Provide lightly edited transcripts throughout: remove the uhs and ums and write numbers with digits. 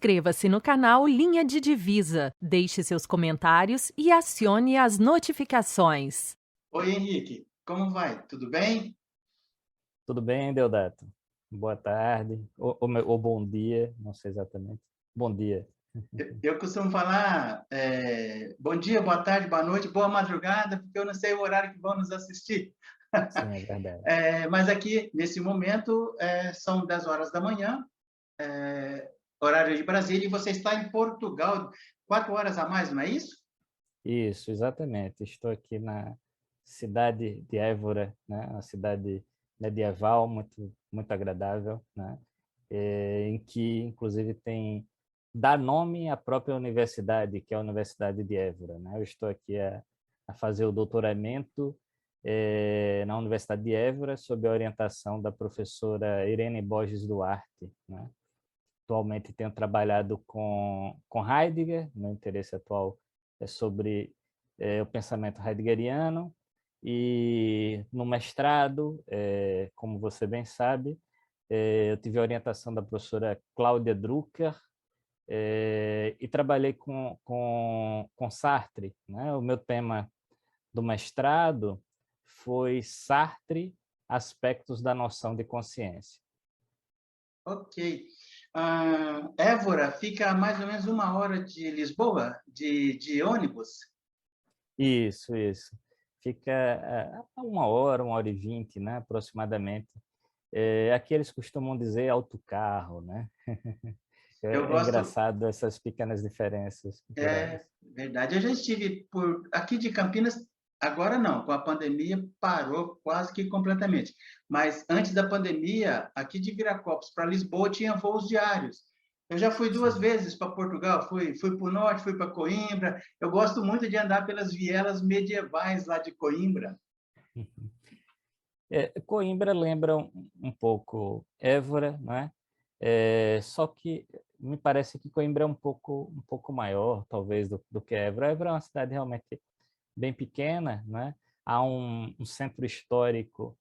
Inscreva-se no canal Linha de Divisa, deixe seus comentários e acione as notificações. Oi, Henrique, como vai? Tudo bem? Tudo bem, Deodato? Boa tarde, ou bom dia, não sei exatamente. Bom dia. Eu costumo falar bom dia, boa tarde, boa noite, boa madrugada, porque eu não sei o horário que vão nos assistir. Sim, é verdade. Mas aqui, nesse momento, são 10 horas da manhã, horário de Brasília, e você está em Portugal, 4 horas a mais, não é isso? Isso, exatamente. Estou aqui na cidade de Évora, né? Uma cidade medieval, muito agradável, né? Em que, inclusive, dá nome à própria universidade, que é a Universidade de Évora, né? Eu estou aqui a fazer o doutoramento na Universidade de Évora, sob a orientação da professora Irene Borges Duarte, né? Atualmente tenho trabalhado com Heidegger, meu interesse atual é sobre o pensamento heideggeriano, e no mestrado, como você bem sabe, eu tive a orientação da professora Cláudia Drucker, e trabalhei com Sartre, né? O meu tema do mestrado foi Sartre, aspectos da noção de consciência. Ok. Évora fica a mais ou menos 1 hora de Lisboa, de ônibus? Isso. Fica a 1 hora e 20, né, aproximadamente. Aqui eles costumam dizer autocarro, né? Eu É gosto. engraçado essas pequenas diferenças culturais. É verdade. Eu já estive por aqui de Campinas, agora não, com a pandemia parou quase que completamente. Mas antes da pandemia, aqui de Viracopos para Lisboa tinha voos diários. Eu já fui 2 vezes para Portugal, fui para o norte, fui para Coimbra. Eu gosto muito de andar pelas vielas medievais lá de Coimbra. Coimbra lembra um pouco Évora, né? Só que me parece que Coimbra é um pouco maior, talvez, do que Évora. Évora é uma cidade realmente bem pequena, né? Há um centro histórico,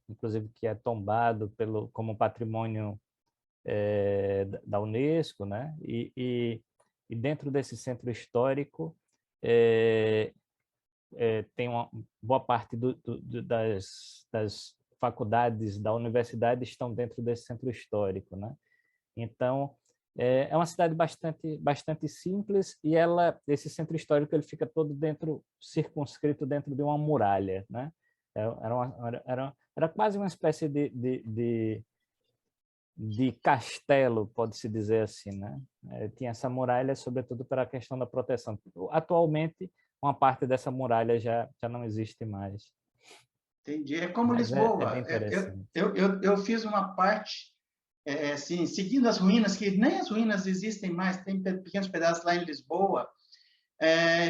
inclusive que é tombado como patrimônio da Unesco, né? E dentro desse centro histórico é, tem uma boa parte das faculdades da universidade estão dentro desse centro histórico, né? Então é uma cidade bastante simples, e esse centro histórico ele fica todo circunscrito dentro de uma muralha, né? Era quase uma espécie de castelo, pode-se dizer assim, né? Tinha essa muralha, sobretudo para a questão da proteção. Atualmente, uma parte dessa muralha já não existe mais, Entendi. É como mas é Lisboa. bem interessante. Eu fiz uma parte, assim, seguindo as ruínas, que nem as ruínas existem mais, tem pequenos pedaços lá em Lisboa.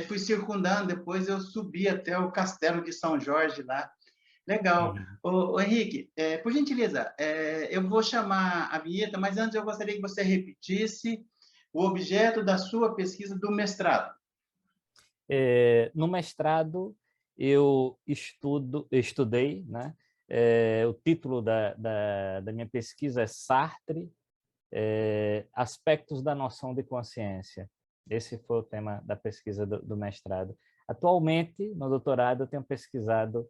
Fui circundando, depois eu subi até o Castelo de São Jorge lá. Legal. Uhum. Ô Henrique, por gentileza, eu vou chamar a vinheta, mas antes eu gostaria que você repetisse o objeto da sua pesquisa do mestrado. No mestrado, eu estudei, né? O título da minha pesquisa é Sartre, aspectos da noção de consciência. Esse foi o tema da pesquisa do mestrado. Atualmente, no doutorado, eu tenho pesquisado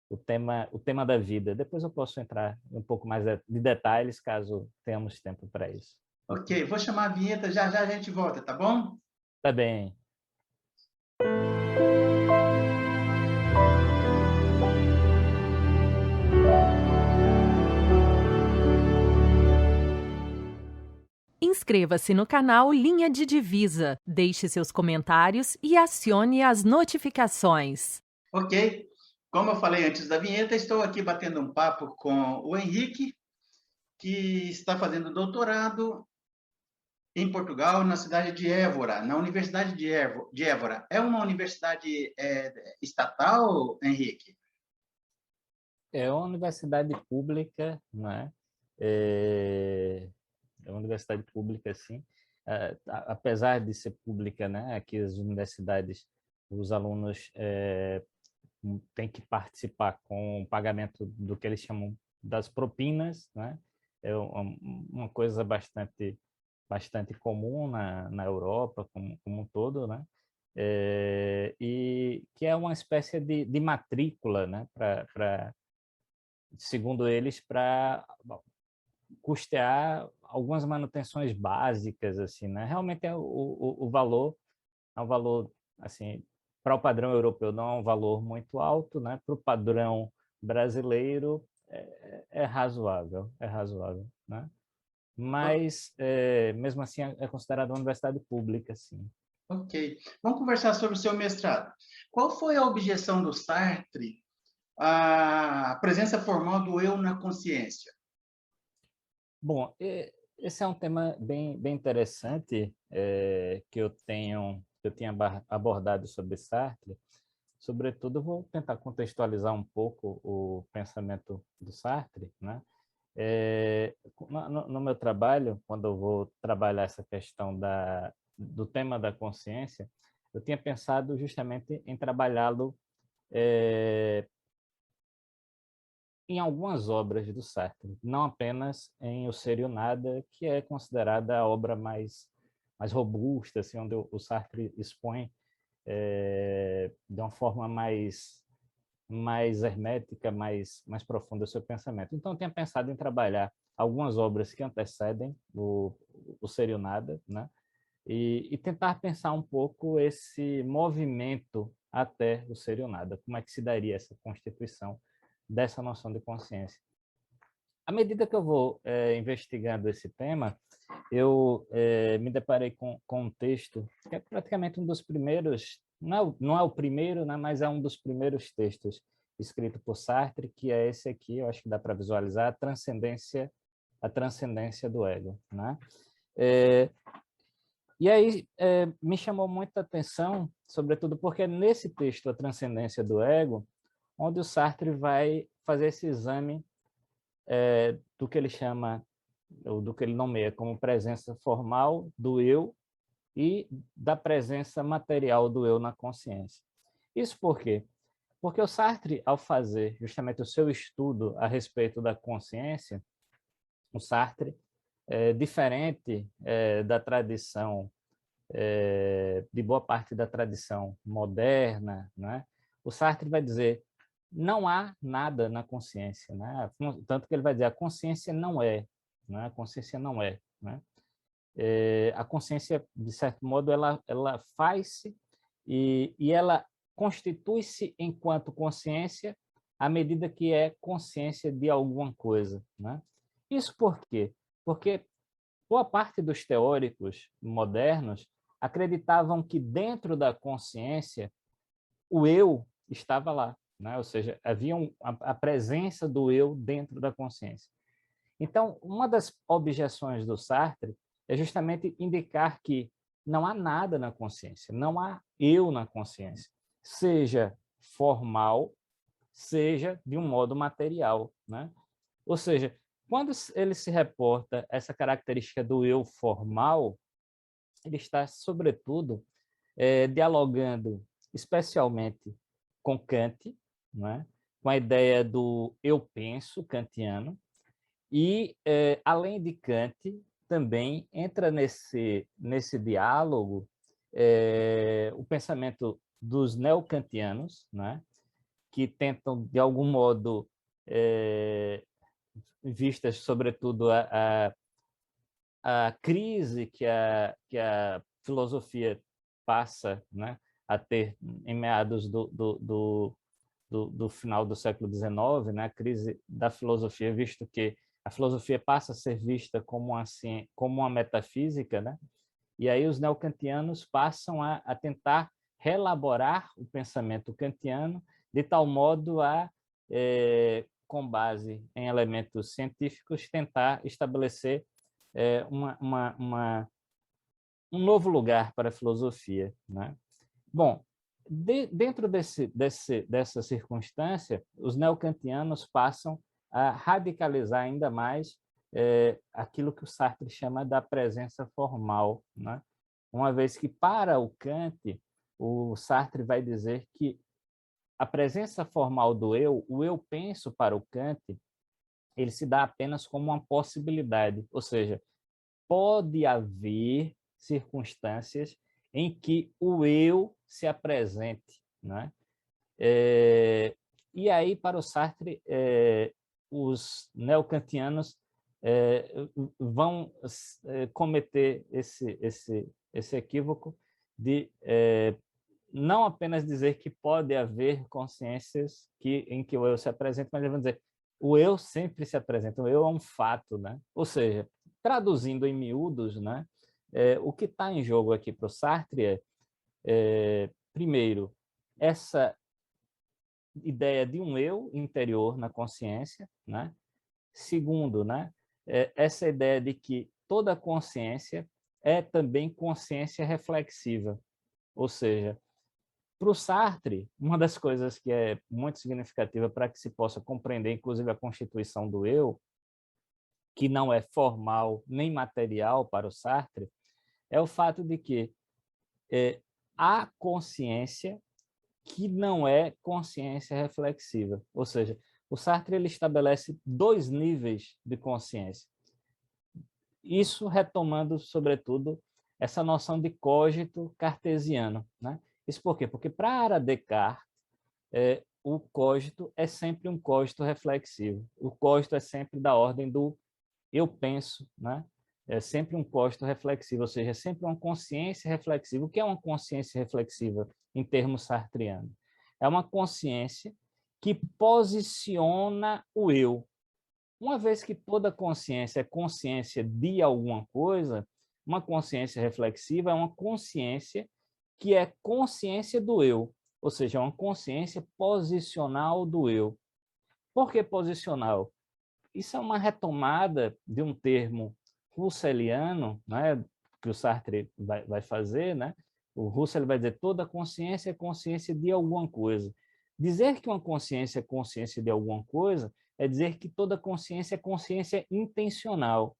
o tema da vida. Depois eu posso entrar um pouco mais de detalhes, caso tenhamos tempo para isso. Ok, vou chamar a vinheta, já já a gente volta, tá bom? Tá bem. Inscreva-se no canal Linha de Divisa, deixe seus comentários e acione as notificações. Ok. Como eu falei antes da vinheta, estou aqui batendo um papo com o Henrique, que está fazendo doutorado em Portugal, na cidade de Évora, na Universidade de Évora. É uma universidade estatal, Henrique? É uma universidade pública, não é? É uma universidade pública, sim. Apesar de ser pública, né? Aqui as universidades, os alunos têm que participar com o pagamento do que eles chamam das propinas, né? É uma coisa bastante bastante comum na Europa como um todo, né? E que é uma espécie de matrícula, né? Segundo eles, para custear algumas manutenções básicas, assim, né? Realmente o valor é um valor, assim, para o padrão europeu não é um valor muito alto, né? Para o padrão brasileiro é razoável, né? Mas mesmo assim é considerada uma universidade pública, sim. Ok. Vamos conversar sobre o seu mestrado. Qual foi a objeção do Sartre à presença formal do eu na consciência? Bom, esse é um tema bem interessante que eu tinha abordado sobre Sartre. Sobretudo, eu vou tentar contextualizar um pouco o pensamento do Sartre, né? No meu trabalho, quando eu vou trabalhar essa questão do tema da consciência, eu tinha pensado justamente em trabalhá-lo em algumas obras do Sartre, não apenas em O Ser e o Nada, que é considerada a obra mais robusta, assim, onde o Sartre expõe de uma forma mais hermética, mais profunda o seu pensamento. Então, eu tinha pensado em trabalhar algumas obras que antecedem o Ser e o Nada, né? E tentar pensar um pouco esse movimento até o Ser e o Nada, como é que se daria essa constituição dessa noção de consciência. À medida que eu vou investigando esse tema, eu me deparei com um texto que é praticamente um dos primeiros, não é o primeiro, né, mas é um dos primeiros textos escrito por Sartre, que é esse aqui, eu acho que dá para visualizar, a transcendência do ego, né? E aí me chamou muita atenção, sobretudo porque nesse texto, A Transcendência do Ego, onde o Sartre vai fazer esse exame do que ele chama, ou do que ele nomeia como presença formal do eu e da presença material do eu na consciência. Isso por quê? Porque o Sartre, ao fazer justamente o seu estudo a respeito da consciência, o Sartre, diferente da tradição, de boa parte da tradição moderna, né? O Sartre vai dizer não há nada na consciência, né? Tanto que ele vai dizer a consciência não é, né? A consciência não é, né? A consciência, de certo modo, ela faz-se e ela constitui-se enquanto consciência à medida que é consciência de alguma coisa, né? Isso por quê? Porque boa parte dos teóricos modernos acreditavam que dentro da consciência o eu estava lá, né? Ou seja, havia a presença do eu dentro da consciência. Então, uma das objeções do Sartre é justamente indicar que não há nada na consciência, não há eu na consciência, seja formal, seja de um modo material, né? Ou seja, quando ele se reporta essa característica do eu formal, ele está, sobretudo, dialogando especialmente com Kant, né? Com a ideia do eu penso kantiano, e, além de Kant, também entra nesse diálogo o pensamento dos neocantianos, né? Que tentam, de algum modo, vistas, sobretudo, a crise que a filosofia passa, né, a ter em meados do final do século XIX, né, a crise da filosofia, visto que a filosofia passa a ser vista como assim, como uma metafísica, né? E aí os neocantianos passam a tentar reelaborar o pensamento kantiano de tal modo com base em elementos científicos, tentar estabelecer um novo lugar para a filosofia, né? Bom, dentro dessa circunstância, os neocantianos passam a radicalizar ainda mais aquilo que o Sartre chama da presença formal, né? Uma vez que, para o Kant, o Sartre vai dizer que a presença formal do eu, o eu penso para o Kant, ele se dá apenas como uma possibilidade, ou seja, pode haver circunstâncias em que o eu se apresente, né? E aí, para o Sartre, os neocantianos vão cometer esse equívoco de não apenas dizer que pode haver consciências em que o eu se apresenta, mas eles vão dizer o eu sempre se apresenta, o eu é um fato, né? Ou seja, traduzindo em miúdos, né? O que está em jogo aqui para o Sartre primeiro, essa ideia de um eu interior na consciência, né? Segundo, né? Essa ideia de que toda consciência é também consciência reflexiva, ou seja, para o Sartre, uma das coisas que é muito significativa para que se possa compreender, inclusive, a constituição do eu, que não é formal nem material para o Sartre, é o fato de que há consciência que não é consciência reflexiva. Ou seja, o Sartre ele estabelece 2 níveis de consciência. Isso retomando, sobretudo, essa noção de cogito cartesiano, né? Isso por quê? Porque para Descartes, o cogito é sempre um cogito reflexivo. O cogito é sempre da ordem do eu penso, né? É sempre um cogito reflexivo, ou seja, é sempre uma consciência reflexiva. O que é uma consciência reflexiva em termos sartrianos? É uma consciência que posiciona o eu. Uma vez que toda consciência é consciência de alguma coisa, uma consciência reflexiva é uma consciência que é consciência do eu, ou seja, é uma consciência posicional do eu. Por que posicional? Isso é uma retomada de um termo husserliano, né, que o Sartre vai fazer, né? O Husserl vai dizer toda consciência é consciência de alguma coisa. Dizer que uma consciência é consciência de alguma coisa é dizer que toda consciência é consciência intencional.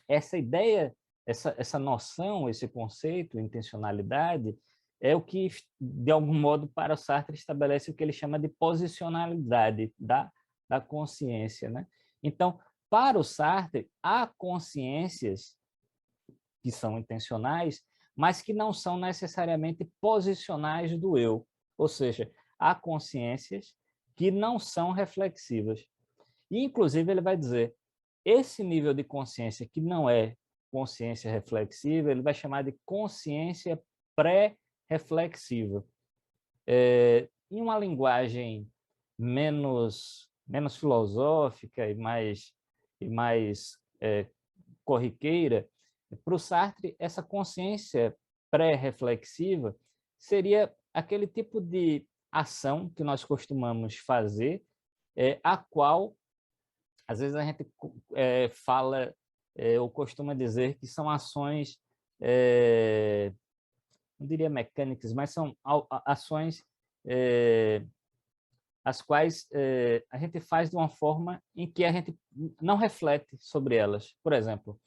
Essa ideia, essa noção, esse conceito, intencionalidade, é o que, de algum modo, para o Sartre, estabelece o que ele chama de posicionalidade da consciência, né? Então, para o Sartre, há consciências que são intencionais, mas que não são necessariamente posicionais do eu. Ou seja, há consciências que não são reflexivas. E, inclusive, ele vai dizer, esse nível de consciência que não é consciência reflexiva, ele vai chamar de consciência pré-reflexiva. Em uma linguagem menos filosófica e mais corriqueira, para o Sartre, essa consciência pré-reflexiva seria aquele tipo de ação que nós costumamos fazer, a qual, às vezes, a gente fala ou costuma dizer que são ações, não diria mecânicas, mas são ações as quais a gente faz de uma forma em que a gente não reflete sobre elas. Por exemplo,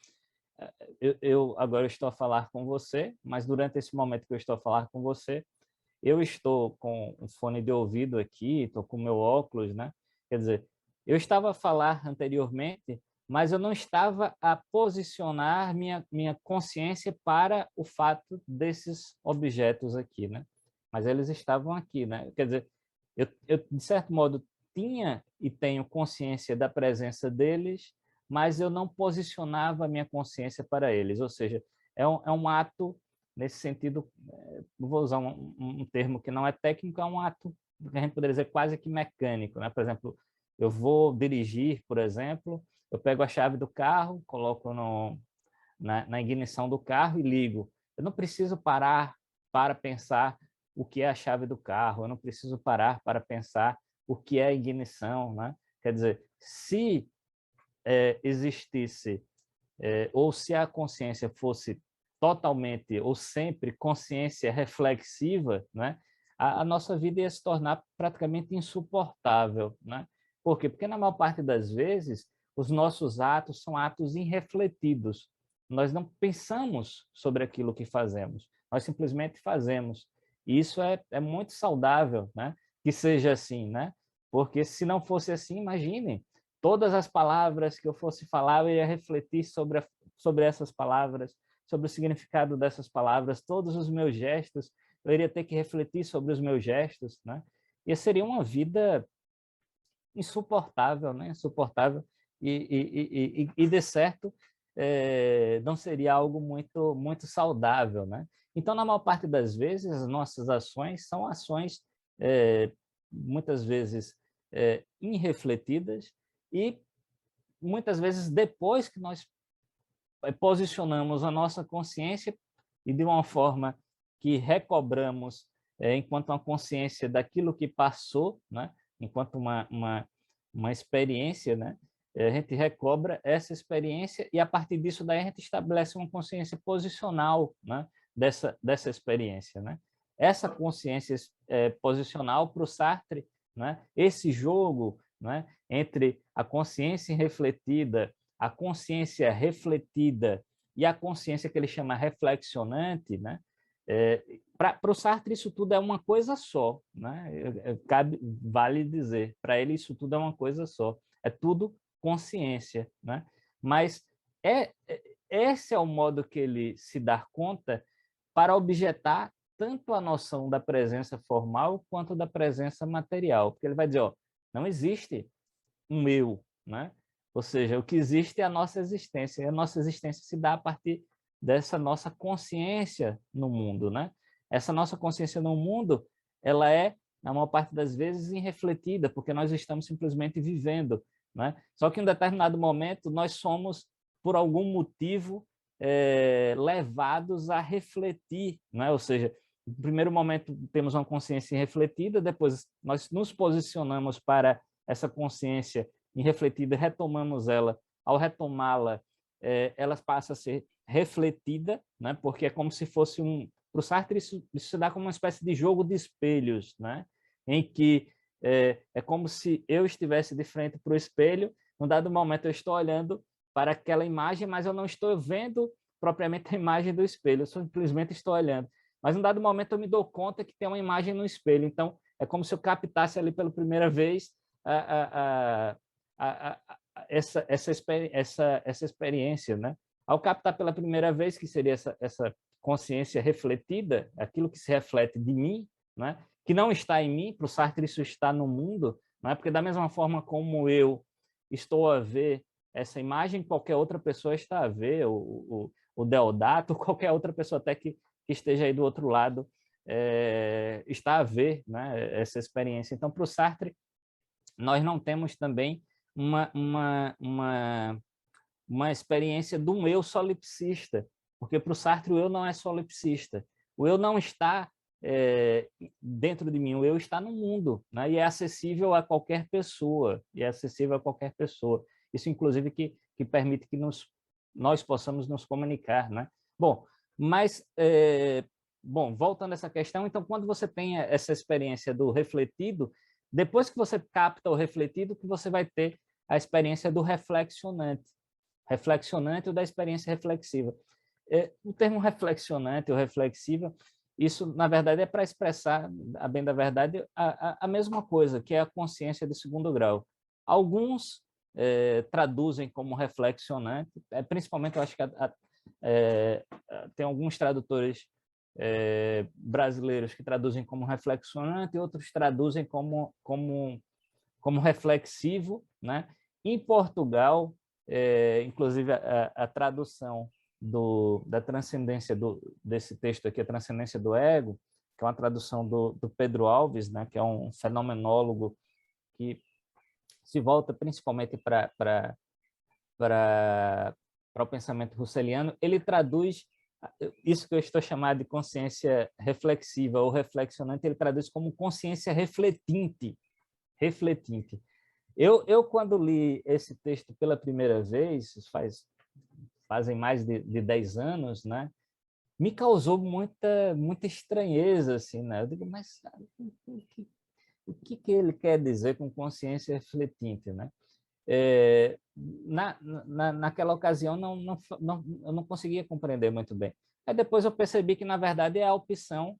eu agora estou a falar com você, mas durante esse momento que eu estou a falar com você, eu estou com um fone de ouvido aqui, estou com o meu óculos, né? Quer dizer, eu estava a falar anteriormente, mas eu não estava a posicionar minha consciência para o fato desses objetos aqui, né? Mas eles estavam aqui, né? Quer dizer, eu de certo modo, tinha e tenho consciência da presença deles, mas eu não posicionava a minha consciência para eles. Ou seja, é um ato, nesse sentido, vou usar um termo que não é técnico, é um ato que a gente poderia dizer quase que mecânico, né? Por exemplo, eu vou dirigir, por exemplo, eu pego a chave do carro, coloco na ignição do carro e ligo. Eu não preciso parar para pensar o que é a chave do carro, eu não preciso parar para pensar o que é a ignição, né? Quer dizer, se existisse, ou se a consciência fosse totalmente ou sempre consciência reflexiva, né? A nossa vida ia se tornar praticamente insuportável, né? Por quê? Porque na maior parte das vezes os nossos atos são atos irrefletidos. Nós não pensamos sobre aquilo que fazemos, nós simplesmente fazemos. E isso é muito saudável, né? Que seja assim, né? Porque se não fosse assim, imagine, todas as palavras que eu fosse falar, eu ia refletir sobre sobre essas palavras, sobre o significado dessas palavras, todos os meus gestos, eu iria ter que refletir sobre os meus gestos, né? E seria uma vida insuportável, né? Insuportável e de certo, não seria algo muito saudável, né? Então, na maior parte das vezes, as nossas ações são ações, muitas vezes, irrefletidas e, muitas vezes, depois que nós posicionamos a nossa consciência e de uma forma que recobramos, enquanto uma consciência daquilo que passou, né? Enquanto uma experiência, né? A gente recobra essa experiência e, a partir disso, daí a gente estabelece uma consciência posicional, né? dessa experiência, né? Essa consciência posicional para o Sartre, né? Esse jogo, né? Entre a consciência refletida, a consciência refletida e a consciência que ele chama reflexionante, né? Para o Sartre isso tudo é uma coisa só, né? Vale dizer, para ele isso tudo é uma coisa só, é tudo consciência, né? Mas esse é o modo que ele se dá conta para objetar tanto a noção da presença formal quanto da presença material, porque ele vai dizer, ó, não existe um eu, né? Ou seja, o que existe é a nossa existência, e a nossa existência se dá a partir dessa nossa consciência no mundo, né? Essa nossa consciência no mundo, ela é, na maior parte das vezes, irrefletida, porque nós estamos simplesmente vivendo, né? Só que em um determinado momento nós somos, por algum motivo, levados a refletir, né? Ou seja, no primeiro momento temos uma consciência irrefletida, depois nós nos posicionamos para essa consciência irrefletida, retomamos ela. Ao retomá-la, ela passa a ser refletida, né? Porque é como se fosse para o Sartre, isso se dá como uma espécie de jogo de espelhos, né? Em que é como se eu estivesse de frente para o espelho, num dado momento eu estou olhando para aquela imagem, mas eu não estou vendo propriamente a imagem do espelho, eu simplesmente estou olhando. Mas num dado momento eu me dou conta que tem uma imagem no espelho, então é como se eu captasse ali pela primeira vez essa experiência, né? Ao captar pela primeira vez, que seria essa consciência refletida, aquilo que se reflete de mim, né? Que não está em mim, para o Sartre isso está no mundo, não é? Porque da mesma forma como eu estou a ver essa imagem, qualquer outra pessoa está a ver, o Deodato, qualquer outra pessoa até que esteja aí do outro lado, está a ver, né, essa experiência. Então, para o Sartre, nós não temos também uma experiência de um eu solipsista, porque para o Sartre o eu não é solipsista. O eu não está dentro de mim, o eu está no mundo, né? E é acessível a qualquer pessoa, Isso, inclusive, que permite que nós possamos nos comunicar, né? Bom, mas, voltando a essa questão, então, quando você tem essa experiência do refletido, depois que você capta o refletido, que você vai ter a experiência do reflexionante ou da experiência reflexiva. O termo reflexionante ou reflexiva, isso, na verdade, é para expressar, a bem da verdade, a mesma coisa, que é a consciência de segundo grau. Alguns traduzem como reflexionante, principalmente, eu acho que tem alguns tradutores brasileiros que traduzem como reflexionante e outros traduzem como reflexivo, né? Em Portugal, inclusive a tradução da transcendência desse texto aqui, a transcendência do ego, que é uma tradução do Pedro Alves, né? Que é um fenomenólogo que se volta principalmente para o pensamento russeliano. Ele traduz isso que eu estou chamando de consciência reflexiva ou reflexionante, ele traduz como consciência refletinte. Eu quando li esse texto pela primeira vez, fazem mais de 10 anos, né? Me causou muita estranheza, assim, né? Eu digo, mas o que ele quer dizer com consciência refletinte, né? Naquela ocasião eu não conseguia compreender muito bem. Aí depois eu percebi que, na verdade, é a opção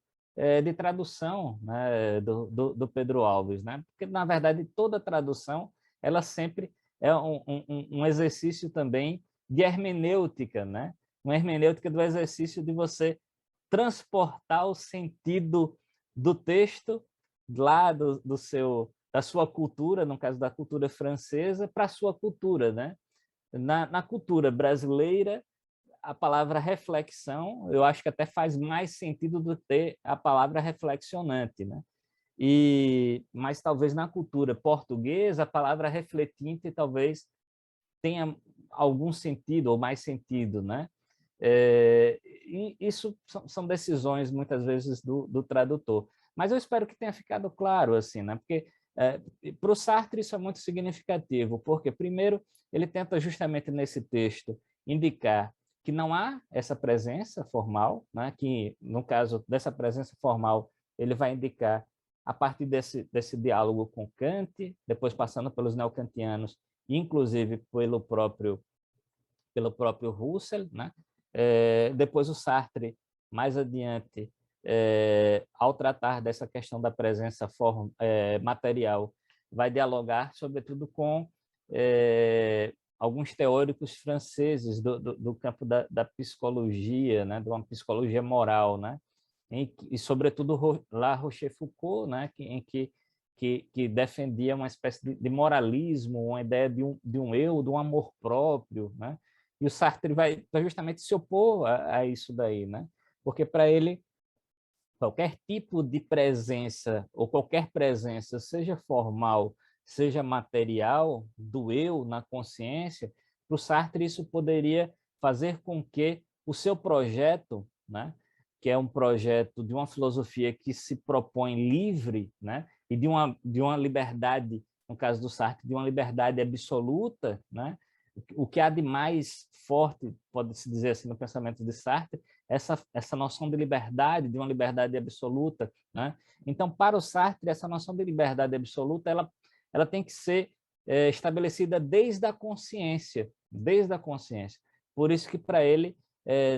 de tradução, né, do Pedro Alves, né? Porque, na verdade, toda tradução ela sempre é um exercício também de hermenêutica, né? Uma hermenêutica do exercício de você transportar o sentido do texto lá da sua cultura, no caso da cultura francesa, para a sua cultura, né? Na cultura brasileira, a palavra reflexão, eu acho que até faz mais sentido do que a palavra reflexionante, né? Mas talvez na cultura portuguesa, a palavra refletinte talvez tenha algum sentido ou mais sentido, né? E isso são decisões, muitas vezes, do tradutor. Mas eu espero que tenha ficado claro, assim, né? Porque para o Sartre isso é muito significativo, porque, primeiro, ele tenta justamente nesse texto indicar que não há essa presença formal, né? Que, no caso dessa presença formal, ele vai indicar a partir desse diálogo com Kant, depois passando pelos neocantianos, inclusive pelo próprio Husserl, né? Depois o Sartre, mais adiante, ao tratar dessa questão da presença material, vai dialogar, sobretudo, com alguns teóricos franceses do campo da psicologia, né? De uma psicologia moral, né? E sobretudo, La Rochefoucauld, né? Que defendia uma espécie de moralismo, uma ideia de um eu, de um amor próprio, né? E o Sartre vai justamente se opor a isso daí, né? Porque para ele, qualquer tipo de presença, ou qualquer presença, seja formal, seja material, do eu na consciência, para o Sartre isso poderia fazer com que o seu projeto, né? Que é um projeto de uma filosofia que se propõe livre, né? E de uma liberdade, no caso do Sartre, de uma liberdade absoluta, né? O que há de mais forte, pode-se dizer assim, no pensamento de Sartre, essa noção de liberdade, de uma liberdade absoluta, né? Então, para o Sartre, essa noção de liberdade absoluta, ela tem que ser estabelecida desde a consciência, desde a consciência. Por isso que, para ele,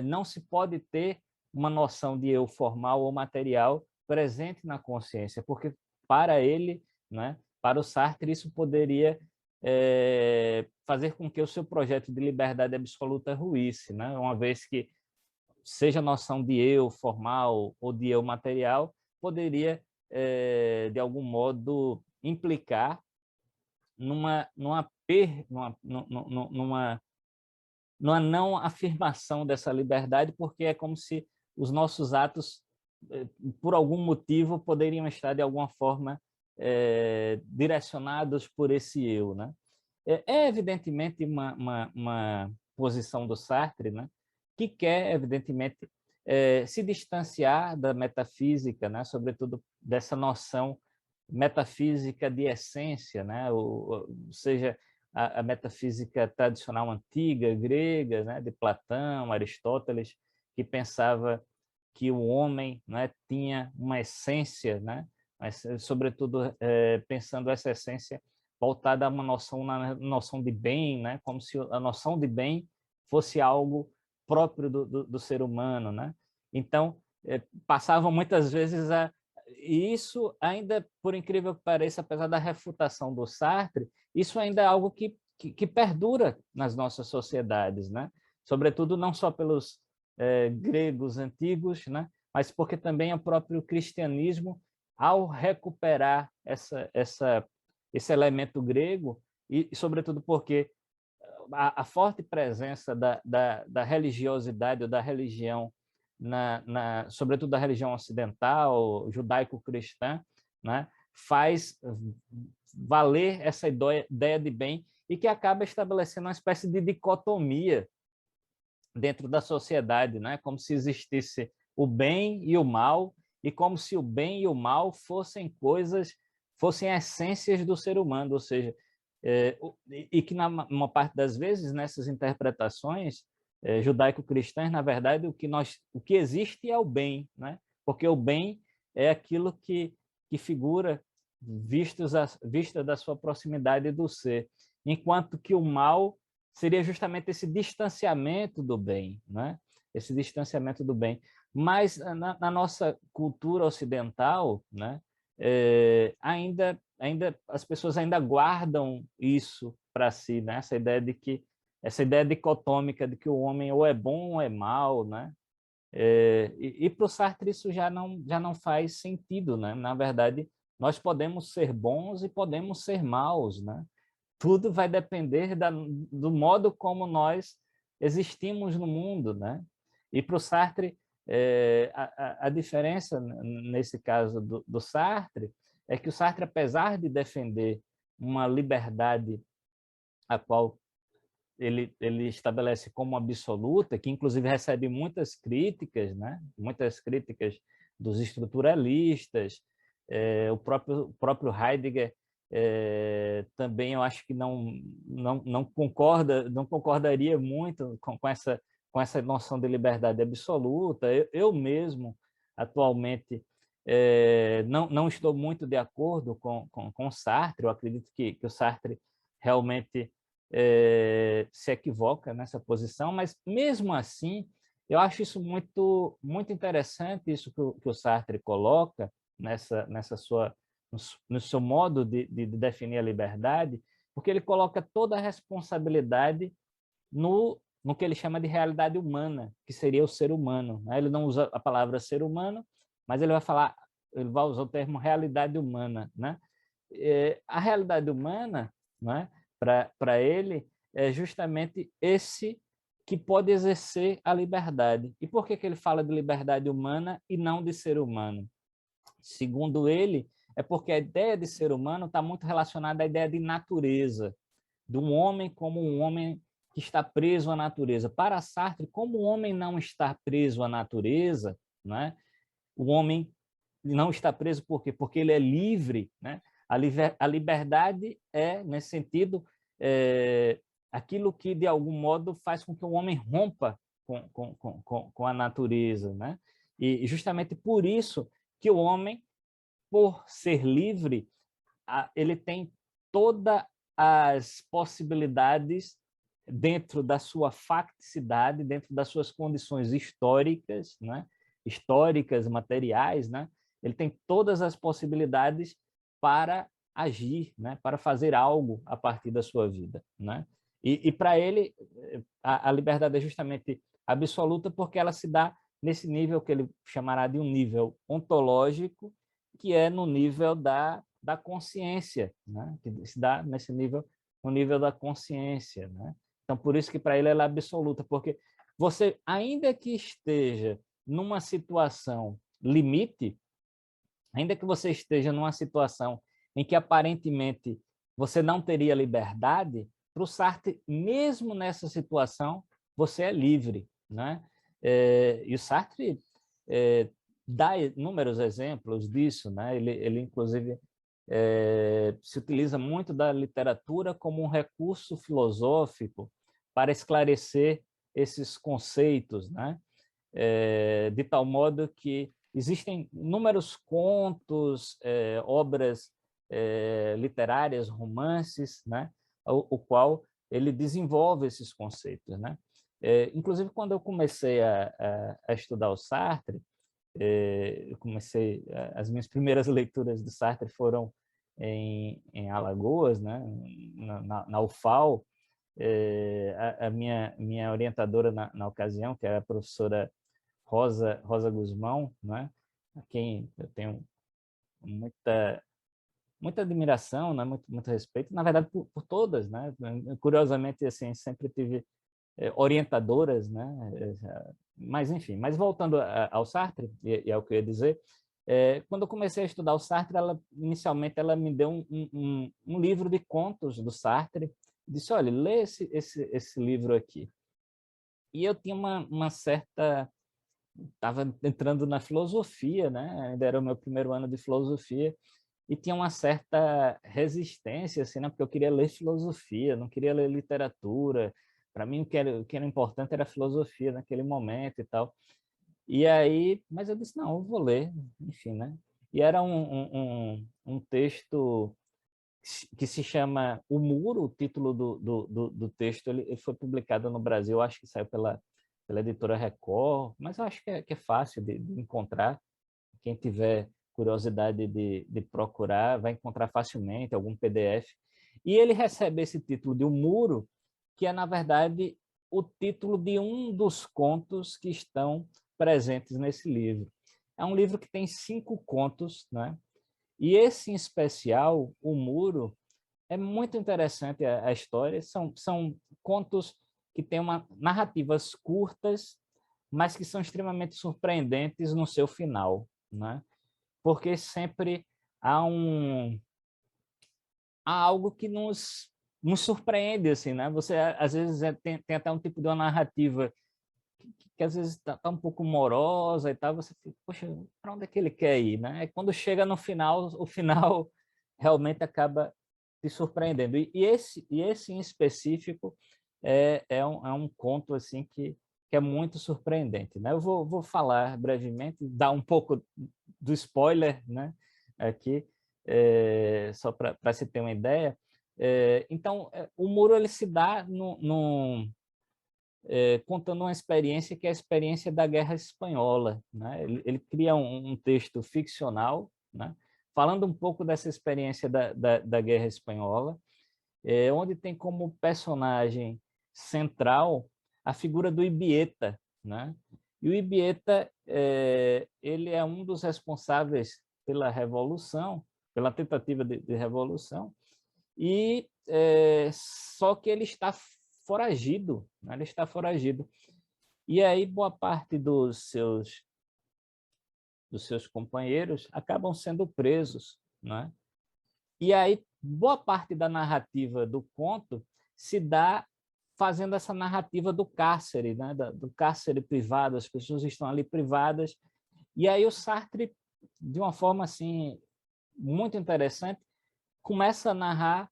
não se pode ter uma noção de eu formal ou material presente na consciência, porque para ele, né, para o Sartre, isso poderia fazer com que o seu projeto de liberdade absoluta ruísse, né? Uma vez que, seja a noção de eu formal ou de eu material, poderia, de algum modo, implicar numa não afirmação dessa liberdade, porque é como se os nossos atos, por algum motivo, poderiam estar, de alguma forma, direcionados por esse eu, né? Evidentemente, uma posição do Sartre, né, que quer, evidentemente, se distanciar da metafísica, né, sobretudo dessa noção metafísica de essência, né, ou seja, a metafísica tradicional antiga, grega, né, de Platão, Aristóteles, que pensava que o homem, né, tinha uma essência, né, mas, sobretudo, pensando essa essência voltada a uma noção de bem, né, como se a noção de bem fosse algo próprio do ser humano, né? Então, passavam muitas vezes e isso ainda, por incrível que pareça, apesar da refutação do Sartre, isso ainda é algo que perdura nas nossas sociedades, né? Sobretudo não só pelos gregos antigos, né? Mas porque também o próprio cristianismo, ao recuperar esse elemento grego, e sobretudo porque a forte presença da religiosidade ou da religião, sobretudo da religião ocidental, judaico-cristã, né, faz valer essa ideia de bem e que acaba estabelecendo uma espécie de dicotomia dentro da sociedade, né, como se existisse o bem e o mal, e como se o bem e o mal fossem essências do ser humano, ou seja, e que, na uma parte das vezes, nessas interpretações judaico-cristãs, na verdade, o que existe é o bem, né? Porque o bem é aquilo que figura vista da sua proximidade do ser, enquanto que o mal seria justamente esse distanciamento do bem, né? Esse distanciamento do bem. Mas na nossa cultura ocidental, né, ainda as pessoas ainda guardam isso para si, né? Essa ideia de que essa ideia dicotômica de que o homem ou é bom ou é mau, né? E para o Sartre isso já não faz sentido, né? Na verdade, nós podemos ser bons e podemos ser maus, né? Tudo vai depender do modo como nós existimos no mundo, né? E para o Sartre, a diferença nesse caso do Sartre é que o Sartre, apesar de defender uma liberdade a qual ele estabelece como absoluta, que inclusive recebe muitas críticas, né? Muitas críticas dos estruturalistas, o próprio Heidegger também eu acho que não concordaria muito com essa noção de liberdade absoluta. Eu mesmo, atualmente, não estou muito de acordo com Sartre. Eu acredito que o Sartre realmente se equivoca nessa posição, mas mesmo assim eu acho isso muito interessante, isso que o Sartre coloca no seu modo de definir a liberdade, porque ele coloca toda a responsabilidade no que ele chama de realidade humana, que seria o ser humano, né? Ele não usa a palavra ser humano, mas ele vai usar o termo realidade humana, né? A realidade humana, né, para ele, é justamente esse que pode exercer a liberdade. E por que ele fala de liberdade humana e não de ser humano? Segundo ele, é porque a ideia de ser humano está muito relacionada à ideia de natureza, de um homem como um homem que está preso à natureza. Para Sartre, como o homem não está preso à natureza, né, o homem não está preso por quê? Porque ele é livre, né? A liberdade é, nesse sentido, aquilo que, de algum modo, faz com que o homem rompa com a natureza, né? E justamente por isso que o homem, por ser livre, ele tem todas as possibilidades dentro da sua facticidade, dentro das suas condições históricas, né? Históricas, materiais, né? Ele tem todas as possibilidades para agir, né? Para fazer algo a partir da sua vida, né? E para ele, a liberdade é justamente absoluta porque ela se dá nesse nível que ele chamará de um nível ontológico, que é no nível da consciência, né? Que se dá nesse nível, no nível da consciência, né? Então, por isso que para ele ela é absoluta, porque você, ainda que esteja numa situação limite, ainda que você esteja numa situação em que aparentemente você não teria liberdade, para o Sartre, mesmo nessa situação, você é livre, né? E o Sartre dá inúmeros exemplos disso, né? Ele inclusive se utiliza muito da literatura como um recurso filosófico para esclarecer esses conceitos, né? De tal modo que existem inúmeros contos, obras literárias, romances, né? o qual ele desenvolve esses conceitos, né? Inclusive, quando eu comecei a estudar o Sartre, as minhas primeiras leituras do Sartre foram em Alagoas, né? na UFAL. A minha orientadora na ocasião, que era a professora Rosa Guzmão, né? A quem eu tenho muita admiração, né? Muito respeito, na verdade por todas, né? Curiosamente, assim, sempre tive orientadoras, né? Mas enfim, mas voltando ao Sartre e ao que eu ia dizer, quando eu comecei a estudar o Sartre, inicialmente ela me deu um livro de contos do Sartre, disse, olha, lê esse livro aqui. E eu tinha uma certa... Estava entrando na filosofia, né? Ainda era o meu primeiro ano de filosofia, e tinha uma certa resistência, assim, né? Porque eu queria ler filosofia, não queria ler literatura. Para mim, o que era importante era a filosofia naquele momento e tal. E aí, mas eu disse, não, eu vou ler, enfim, né? E era um texto que se chama O Muro, o título do texto, ele foi publicado no Brasil, acho que saiu pela editora Record, mas eu acho que é fácil de encontrar. Quem tiver curiosidade de procurar, vai encontrar facilmente algum PDF. E ele recebe esse título de O Muro, que é, na verdade, o título de um dos contos que estão presentes nesse livro. É um livro que tem 5 contos, né? E esse, em especial, O Muro, é muito interessante a história. São contos que têm narrativas curtas, mas que são extremamente surpreendentes no seu final, né? Porque sempre há algo que nos surpreende, assim, né? Você, às vezes, tem até um tipo de uma narrativa que às vezes está um pouco morosa e tal, você fica, poxa, para onde é que ele quer ir, né? E quando chega no final, o final realmente acaba te surpreendendo. E esse em específico é um conto assim que é muito surpreendente, né? Eu vou falar brevemente, dar um pouco do spoiler, né? Aqui, só para se ter uma ideia. Então, o Muro ele se dá contando uma experiência que é a experiência da Guerra Espanhola, né? Ele cria um texto ficcional, né? Falando um pouco dessa experiência da Guerra Espanhola, onde tem como personagem central a figura do Ibieta, né? E o Ibieta ele é um dos responsáveis pela revolução, pela tentativa de revolução, e só que ele está foragido, né? Ele está foragido. E aí boa parte dos seus companheiros acabam sendo presos, né? E aí boa parte da narrativa do conto se dá fazendo essa narrativa do cárcere, né? Do cárcere privado, as pessoas estão ali privadas. E aí o Sartre, de uma forma assim muito interessante, começa a narrar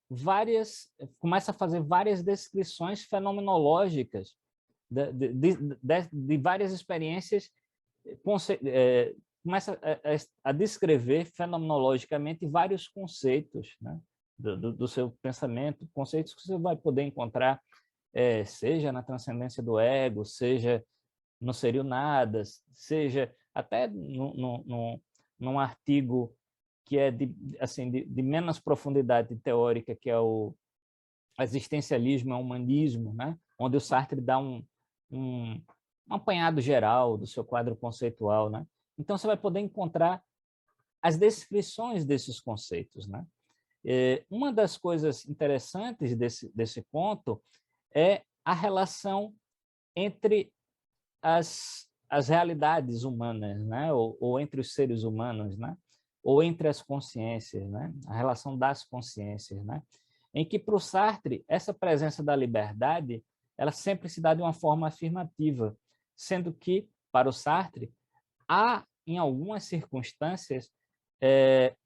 começa a fazer várias descrições fenomenológicas de várias experiências, começa a descrever fenomenologicamente vários conceitos, né, do seu pensamento, conceitos que você vai poder encontrar, seja na transcendência do ego, seja no Seria o Nada, seja até num artigo que é assim, de menos profundidade teórica, que é o Existencialismo e Humanismo, né? Onde o Sartre dá um apanhado geral do seu quadro conceitual, né? Então, você vai poder encontrar as descrições desses conceitos, né? Uma das coisas interessantes desse conto é a relação entre as realidades humanas, né? Ou entre os seres humanos, né? Ou entre as consciências, né? A relação das consciências, né? Em que, para o Sartre, essa presença da liberdade ela sempre se dá de uma forma afirmativa, sendo que, para o Sartre, há, em algumas circunstâncias,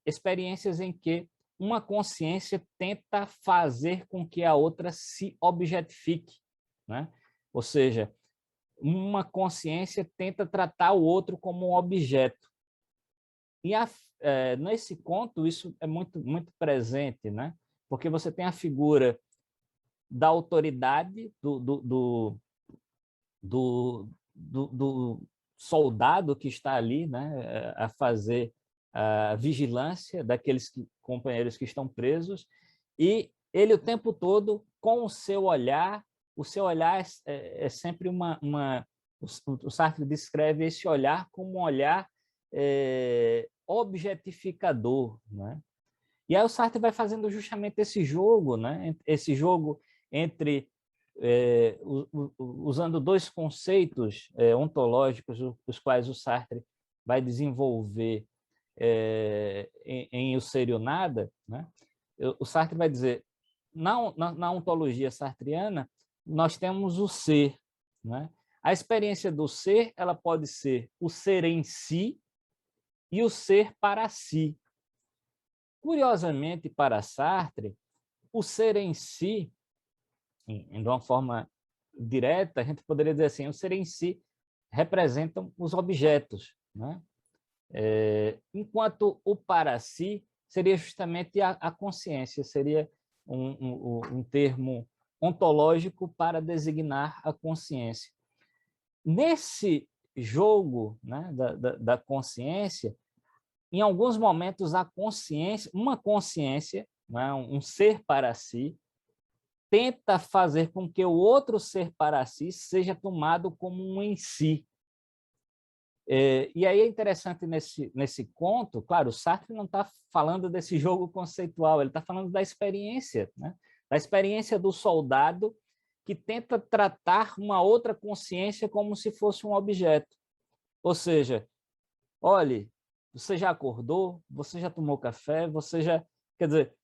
experiências em que uma consciência tenta fazer com que a outra se objetifique, né? Ou seja, uma consciência tenta tratar o outro como um objeto. E nesse conto isso é muito, muito presente, né? Porque você tem a figura da autoridade, do soldado que está ali, né? A fazer a vigilância daqueles companheiros que estão presos, e ele o tempo todo, com o seu olhar é sempre o Sartre descreve esse olhar como um olhar objetificador, né? E aí o Sartre vai fazendo justamente esse jogo, né? Esse jogo entre usando dois conceitos ontológicos, os quais o Sartre vai desenvolver em O Ser e o Nada, né? O Sartre vai dizer, na ontologia sartriana, nós temos o ser, né? A experiência do ser, ela pode ser o ser em si e o ser para si. Curiosamente, para Sartre, o ser em si, de uma forma direta, a gente poderia dizer assim, o ser em si representam os objetos, né? Enquanto o para si seria justamente a consciência, seria um termo ontológico para designar a consciência. Nesse jogo, né, da consciência, em alguns momentos a consciência, uma consciência, né, um ser para si, tenta fazer com que o outro ser para si seja tomado como um em si. E aí é interessante nesse conto, claro, o Sartre não está falando desse jogo conceitual, ele está falando da experiência, né? Da experiência do soldado que tenta tratar uma outra consciência como se fosse um objeto. Ou seja, olhe, você já acordou, você já tomou café, você já... Quer dizer,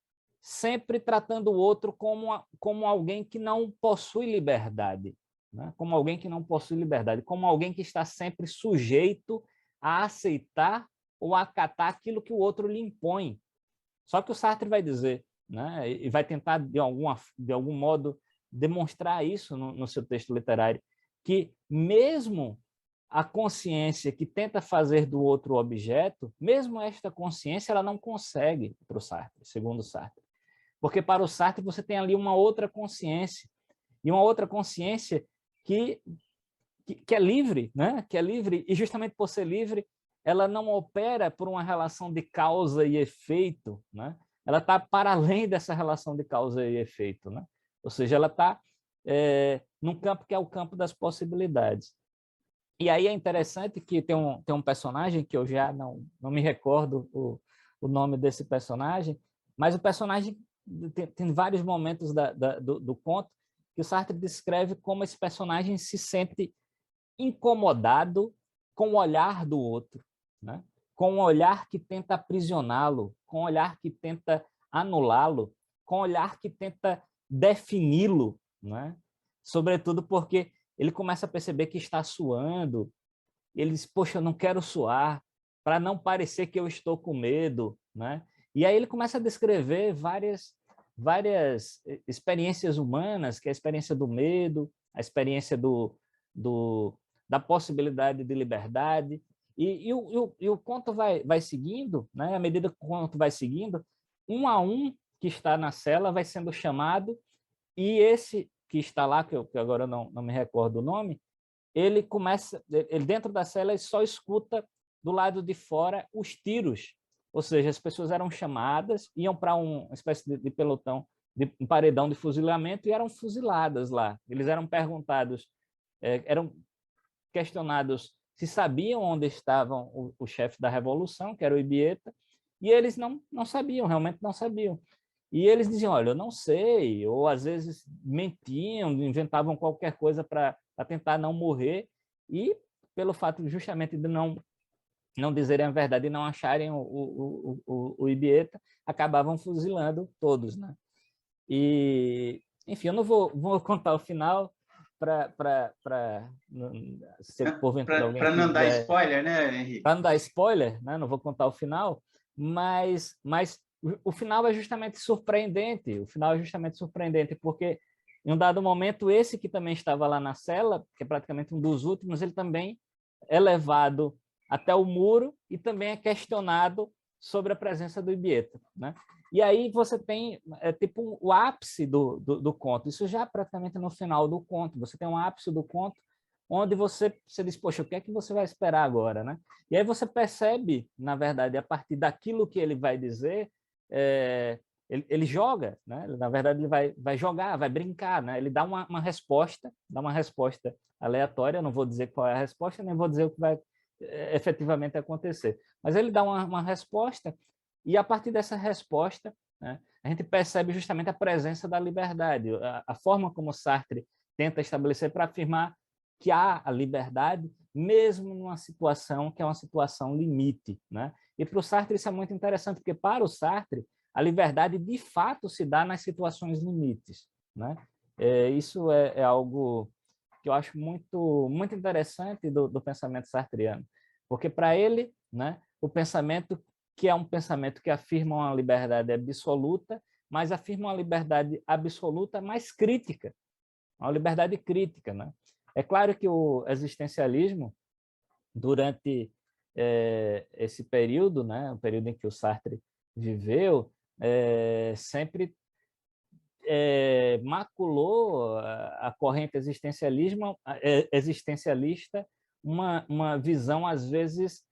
sempre tratando o outro como alguém que não possui liberdade, né? Como alguém que não possui liberdade, como alguém que está sempre sujeito a aceitar ou a acatar aquilo que o outro lhe impõe. Só que o Sartre vai dizer, né, e vai tentar, de algum modo, demonstrar isso no seu texto literário, que mesmo a consciência que tenta fazer do outro objeto, mesmo esta consciência, ela não consegue para o Sartre, segundo o Sartre. Porque para o Sartre você tem ali uma outra consciência, e uma outra consciência que é livre, né? Que é livre, e justamente por ser livre, ela não opera por uma relação de causa e efeito, né? Ela está para além dessa relação de causa e efeito, né? Ou seja, ela está num campo que é o campo das possibilidades. E aí é interessante que tem um personagem que eu já não me recordo o nome desse personagem, mas o personagem tem vários momentos do conto que o Sartre descreve como esse personagem se sente incomodado com o olhar do outro, né? Com um olhar que tenta aprisioná-lo, com um olhar que tenta anulá-lo, com um olhar que tenta defini-lo, né? Sobretudo porque ele começa a perceber que está suando, ele diz, poxa, eu não quero suar, para não parecer que eu estou com medo, né? E aí ele começa a descrever várias experiências humanas, que é a experiência do medo, a experiência da possibilidade de liberdade, e o conto vai seguindo, né? À medida que o conto vai seguindo, um a um que está na cela vai sendo chamado, e esse que está lá, que agora não me recordo o nome, ele dentro da cela, ele só escuta do lado de fora os tiros, ou seja, as pessoas eram chamadas, iam para uma espécie de pelotão, de um paredão de fuzilamento, e eram fuziladas lá. Eles eram perguntados, eram questionados se sabiam onde estavam o chefe da revolução, que era o Ibieta, e eles não sabiam, realmente não sabiam. E eles diziam, olha, eu não sei, ou às vezes mentiam, inventavam qualquer coisa para tentar não morrer, e pelo fato justamente de não dizerem a verdade e não acharem o Ibieta, acabavam fuzilando todos, né? E, enfim, eu não vou contar o final para se porventura alguém para não dar quiser... spoiler, né, Henrique? Para não dar spoiler, né? Não vou contar o final, mas o final é justamente surpreendente. O final é justamente surpreendente, porque em um dado momento, esse que também estava lá na cela, que é praticamente um dos últimos, ele também é levado até o muro e também é questionado sobre a presença do Ibieta, né? E aí você tem tipo o ápice do conto, isso já praticamente no final do conto, você tem um ápice do conto onde você diz, poxa, o que é que você vai esperar agora, né? E aí você percebe, na verdade, a partir daquilo que ele vai dizer, ele joga, né? Na verdade, ele vai jogar, vai brincar, né? Ele dá uma resposta aleatória, não vou dizer qual é a resposta, nem vou dizer o que vai efetivamente acontecer, mas ele dá uma resposta, e a partir dessa resposta, né, a gente percebe justamente a presença da liberdade, a forma como Sartre tenta estabelecer para afirmar que há a liberdade, mesmo numa situação que é uma situação limite, né? E para o Sartre isso é muito interessante, porque para o Sartre a liberdade de fato se dá nas situações limites, né? Isso é algo que eu acho muito interessante do pensamento sartriano, porque para ele, né, o pensamento que é um pensamento que afirma uma liberdade absoluta, mas afirma uma liberdade absoluta mais crítica, uma liberdade crítica, né? É claro que o existencialismo, durante esse período, né, o período em que o Sartre viveu, sempre maculou a corrente existencialista uma visão, às vezes,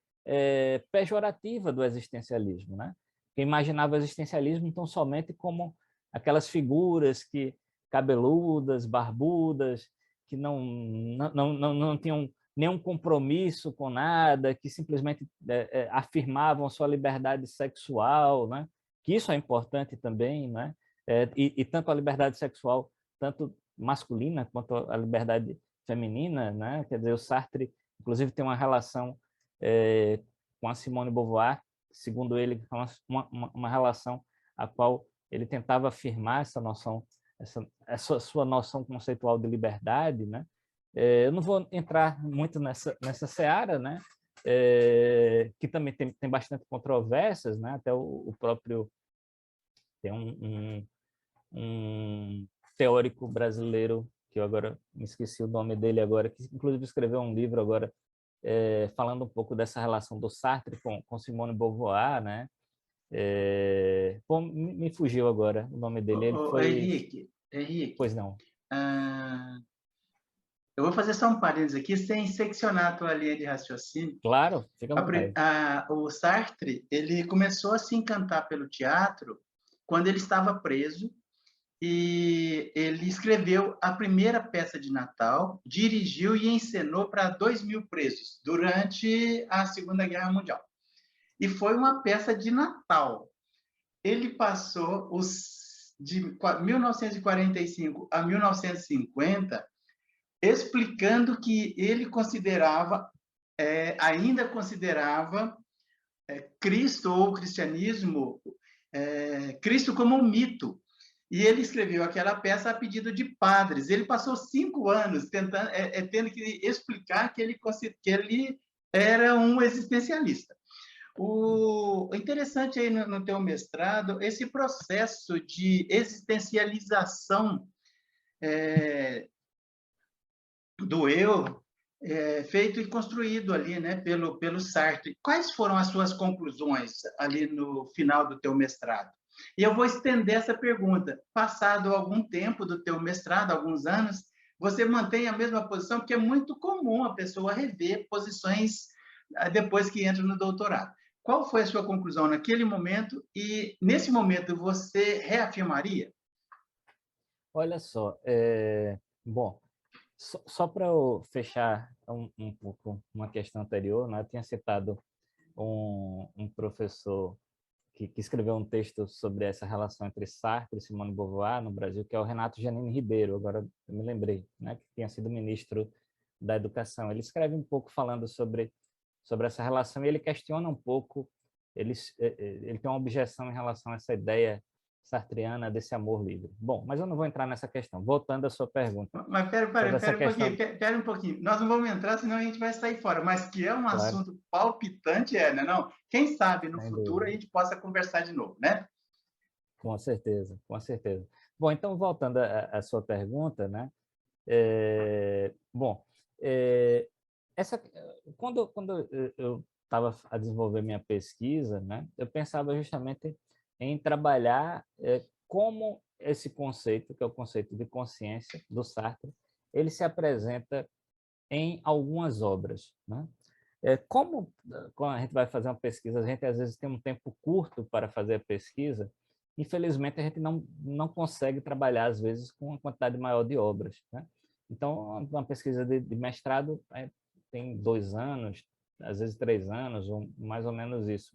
pejorativa do existencialismo, né? Que imaginava o existencialismo tão somente como aquelas figuras que cabeludas, barbudas, que não tinham nenhum compromisso com nada, que simplesmente afirmavam sua liberdade sexual, né? Que isso é importante também, né? E tanto a liberdade sexual, tanto masculina quanto a liberdade feminina, né? Quer dizer, o Sartre, inclusive, tem uma relação com a Simone de Beauvoir, segundo ele, uma relação a qual ele tentava afirmar essa noção, essa sua noção conceitual de liberdade, né? Eu não vou entrar muito nessa seara, né? Que também tem bastante controvérsias, né? Até o próprio tem um teórico brasileiro que eu agora me esqueci o nome dele agora, que inclusive escreveu um livro agora falando um pouco dessa relação do Sartre com Simone de Beauvoir, né? Bom, me fugiu agora o nome dele. Ele foi... Henrique, Pois não. Eu vou fazer só um parênteses aqui, sem seccionar a tua linha de raciocínio. Claro, fica à vontade. O Sartre, ele começou a se encantar pelo teatro quando ele estava preso, e ele escreveu a primeira peça de Natal, dirigiu e encenou para 2.000 presos durante a Segunda Guerra Mundial. E foi uma peça de Natal. Ele passou de 1945 a 1950 explicando que ele ainda considerava Cristo ou o cristianismo, Cristo como um mito. E ele escreveu aquela peça a pedido de padres. Ele passou 5 anos tendo que explicar que ele era um existencialista. O interessante aí no teu mestrado, esse processo de existencialização do eu, feito e construído ali, né, pelo Sartre. Quais foram as suas conclusões ali no final do teu mestrado? E eu vou estender essa pergunta. Passado algum tempo do teu mestrado, alguns anos, você mantém a mesma posição? Porque é muito comum a pessoa rever posições depois que entra no doutorado. Qual foi a sua conclusão naquele momento? E, nesse momento, você reafirmaria? Olha só, bom, só para eu fechar um pouco uma questão anterior, né? Eu tinha citado um professor que escreveu um texto sobre essa relação entre Sartre e Simone de Beauvoir no Brasil, que é o Renato Giannini Ribeiro, agora eu me lembrei, né? Que tinha sido ministro da Educação. Ele escreve um pouco falando sobre essa relação e ele questiona um pouco, ele tem uma objeção em relação a essa ideia sartreana desse amor livre. Bom, mas eu não vou entrar nessa questão. Voltando à sua pergunta. Mas pera um pouquinho. Nós não vamos entrar, senão a gente vai sair fora. Mas que é um assunto palpitante, né? Não? Quem sabe no futuro a gente possa conversar de novo, né? Com certeza, com certeza. Bom, então, voltando à sua pergunta, né? Quando eu estava a desenvolver minha pesquisa, né? Eu pensava justamente em trabalhar como esse conceito, que é o conceito de consciência do Sartre, ele se apresenta em algumas obras, né? Como quando a gente vai fazer uma pesquisa, a gente às vezes tem um tempo curto para fazer a pesquisa, infelizmente a gente não consegue trabalhar às vezes com uma quantidade maior de obras, né? Então, uma pesquisa de mestrado tem 2 anos, às vezes 3 anos, ou mais ou menos isso.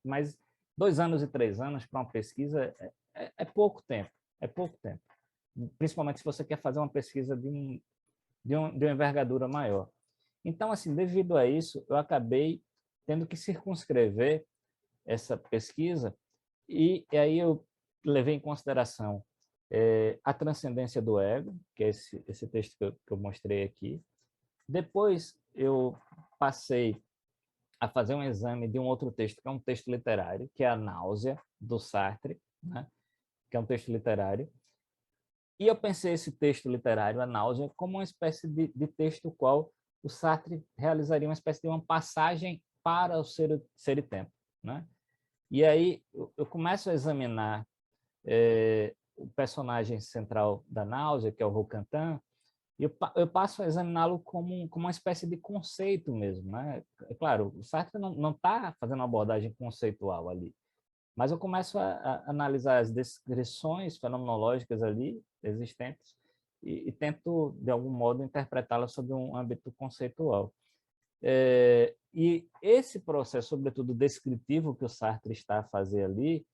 Mas 2 anos e 3 anos para uma pesquisa é pouco tempo, principalmente se você quer fazer uma pesquisa de uma envergadura maior. Então, assim, devido a isso, eu acabei tendo que circunscrever essa pesquisa e aí eu levei em consideração a transcendência do ego, que é esse texto que eu mostrei aqui. Depois, eu passei a fazer um exame de um outro texto, que é um texto literário, que é A Náusea, do Sartre, né? Que é um texto literário. E eu pensei esse texto literário, A Náusea, como uma espécie de texto qual o Sartre realizaria uma espécie de uma passagem para o ser e tempo, né? E aí eu começo a examinar o personagem central da Náusea, que é o Roquentin, e eu passo a examiná-lo como uma espécie de conceito mesmo, né? É claro, o Sartre não está fazendo uma abordagem conceitual ali, Mas eu começo a analisar as descrições fenomenológicas ali existentes e tento, de algum modo, interpretá-las sob um âmbito conceitual. E esse processo, sobretudo descritivo, que o Sartre está a fazer ali,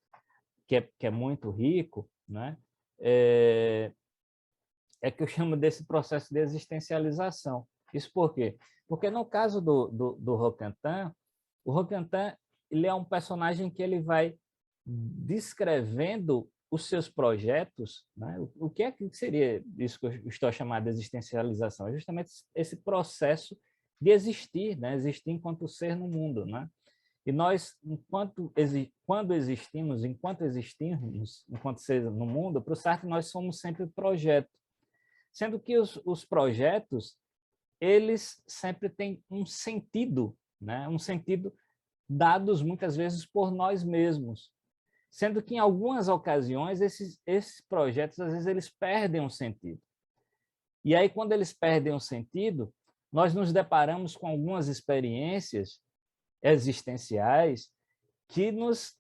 que é muito rico, né? É que eu chamo desse processo de existencialização. Isso por quê? Porque no caso do Roquentin, o Roquentin ele é um personagem que ele vai descrevendo os seus projetos, né? O que é que seria isso que eu estou a chamar de existencialização? É justamente esse processo de existir, né? Existir enquanto ser no mundo, né? E nós, enquanto existimos, enquanto ser no mundo, para o Sartre nós somos sempre projeto, sendo que os projetos eles sempre têm um sentido, né? Um sentido dados muitas vezes por nós mesmos, sendo que em algumas ocasiões esses projetos às vezes eles perdem o sentido. E aí quando eles perdem o sentido, nós nos deparamos com algumas experiências existenciais que nos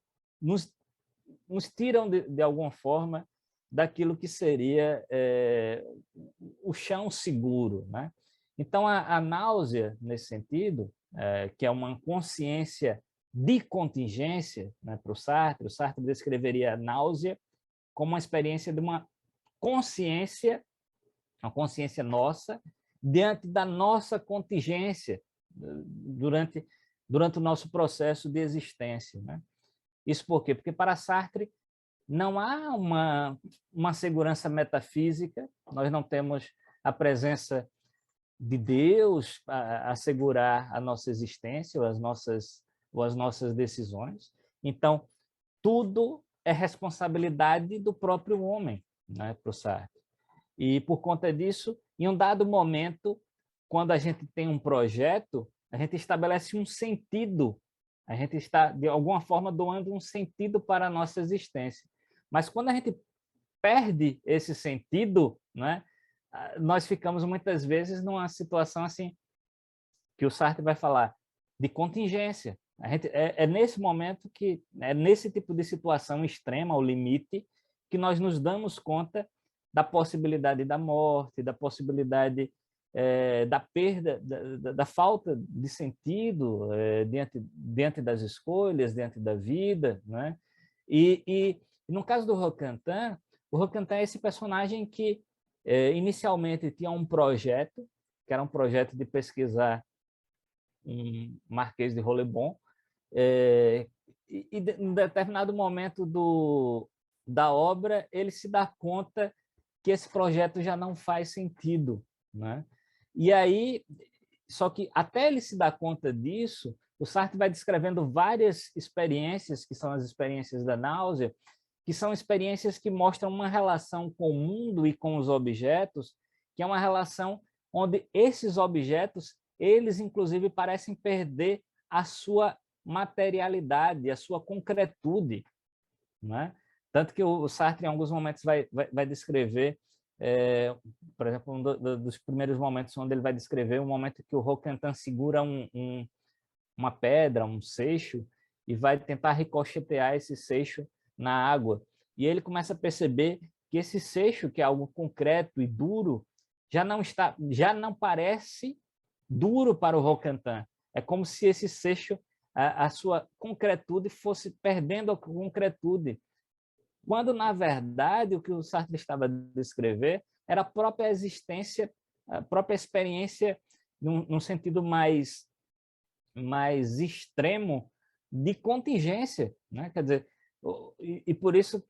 tiram de alguma forma daquilo que seria o chão seguro, né? Então a náusea nesse sentido, que é uma consciência de contingência, né, para o Sartre descreveria a náusea como uma experiência de uma consciência nossa diante da nossa contingência durante o nosso processo de existência, né? Isso por quê? Porque para Sartre não há uma segurança metafísica, nós não temos a presença de Deus a assegurar a nossa existência ou as nossas decisões. Então, tudo é responsabilidade do próprio homem, né, para o Sartre. E, por conta disso, em um dado momento, quando a gente tem um projeto, a gente estabelece um sentido, a gente está, de alguma forma, doando um sentido para a nossa existência. Mas quando a gente perde esse sentido, né, nós ficamos muitas vezes numa situação assim, que o Sartre vai falar, de contingência. A gente, nesse momento que, nesse tipo de situação extrema, ao limite, que nós nos damos conta da possibilidade da morte, da possibilidade da perda, da falta de sentido diante das escolhas, diante da vida, né? E no caso do Roquentin, o Roquentin é esse personagem que inicialmente tinha um projeto, que era um projeto de pesquisar um Marquês de Rolebon, e em determinado momento da obra ele se dá conta que esse projeto já não faz sentido, né? E aí, só que até ele se dar conta disso, o Sartre vai descrevendo várias experiências, que são as experiências da náusea, que são experiências que mostram uma relação com o mundo e com os objetos, que é uma relação onde esses objetos, eles inclusive parecem perder a sua materialidade, a sua concretude, né? Tanto que o Sartre, em alguns momentos, vai descrever, por exemplo, dos primeiros momentos onde ele vai descrever o momento que o Roquentin segura uma pedra, um seixo, e vai tentar ricochetear esse seixo na água. E ele começa a perceber que esse seixo, que é algo concreto e duro, já não parece duro para o Roquentin. É como se esse seixo, a sua concretude, fosse perdendo a concretude, quando, na verdade, o que o Sartre estava a descrever era a própria existência, a própria experiência, num sentido mais extremo, de contingência, né? Quer dizer, e por isso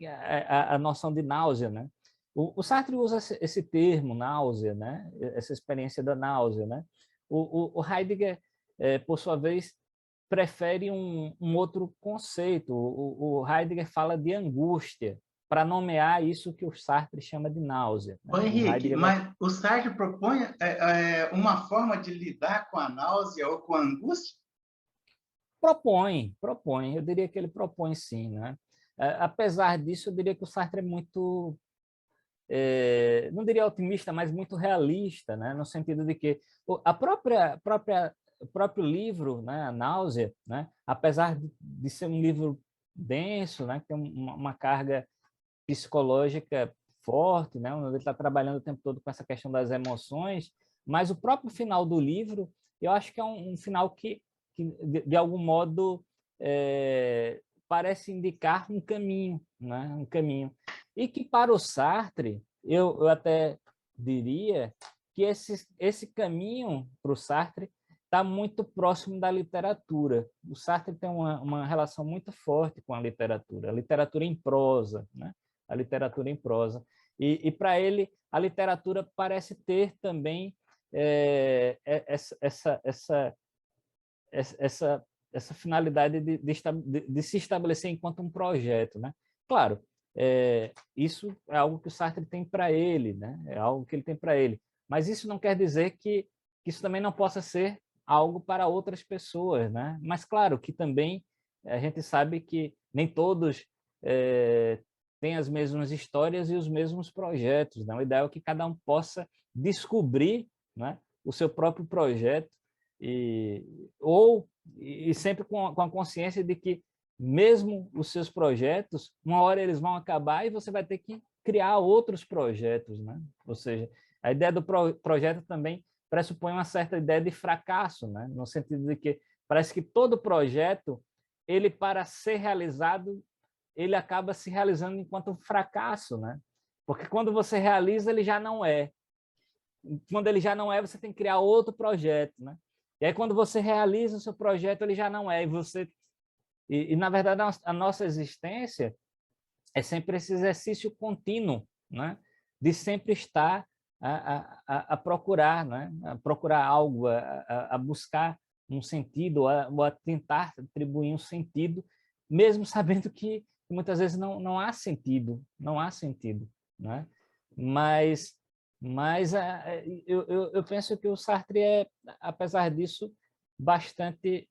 a noção de náusea, né? O Sartre usa esse termo, náusea, né? Essa experiência da náusea, né? O Heidegger, por sua vez, prefere um outro conceito. O Heidegger fala de angústia, para nomear isso que o Sartre chama de náusea. Ô, Henrique, mas o Sartre propõe uma forma de lidar com a náusea ou com a angústia? Propõe. Eu diria que ele propõe sim, né? Apesar disso, eu diria que o Sartre é muito, não diria otimista, mas muito realista, né? No sentido de que o próprio livro, né, A Náusea, né, apesar de ser um livro denso, né? Que tem uma carga psicológica forte, né? Onde ele está trabalhando o tempo todo com essa questão das emoções, mas o próprio final do livro, eu acho que é um final que de algum modo, parece indicar um caminho, né? Um caminho. E que para o Sartre, eu até diria que esse caminho para o Sartre está muito próximo da literatura. O Sartre tem uma relação muito forte com a literatura em prosa, né? A literatura em prosa. E para ele, a literatura parece ter também essa finalidade de se estabelecer enquanto um projeto, né? Claro, isso é algo que o Sartre tem para ele, né? É algo que ele tem para ele. Mas isso não quer dizer que isso também não possa ser algo para outras pessoas, né? Mas claro que também a gente sabe que nem todos têm as mesmas histórias e os mesmos projetos, né? O ideal é que cada um possa descobrir, né, o seu próprio projeto e sempre com a consciência de que mesmo os seus projetos, uma hora eles vão acabar e você vai ter que criar outros projetos, né? Ou seja, a ideia do projeto também pressupõe uma certa ideia de fracasso, né? No sentido de que parece que todo projeto, ele para ser realizado, ele acaba se realizando enquanto um fracasso, né? Porque quando você realiza, ele já não é. Quando ele já não é, você tem que criar outro projeto, né? E aí, quando você realiza o seu projeto, ele já não é. E na verdade, a nossa existência é sempre esse exercício contínuo, né? De sempre estar a procurar, né? A procurar algo, a buscar um sentido, ou a tentar atribuir um sentido, mesmo sabendo que muitas vezes não há sentido, não há sentido, né? Mas eu penso que o Sartre é, apesar disso, bastante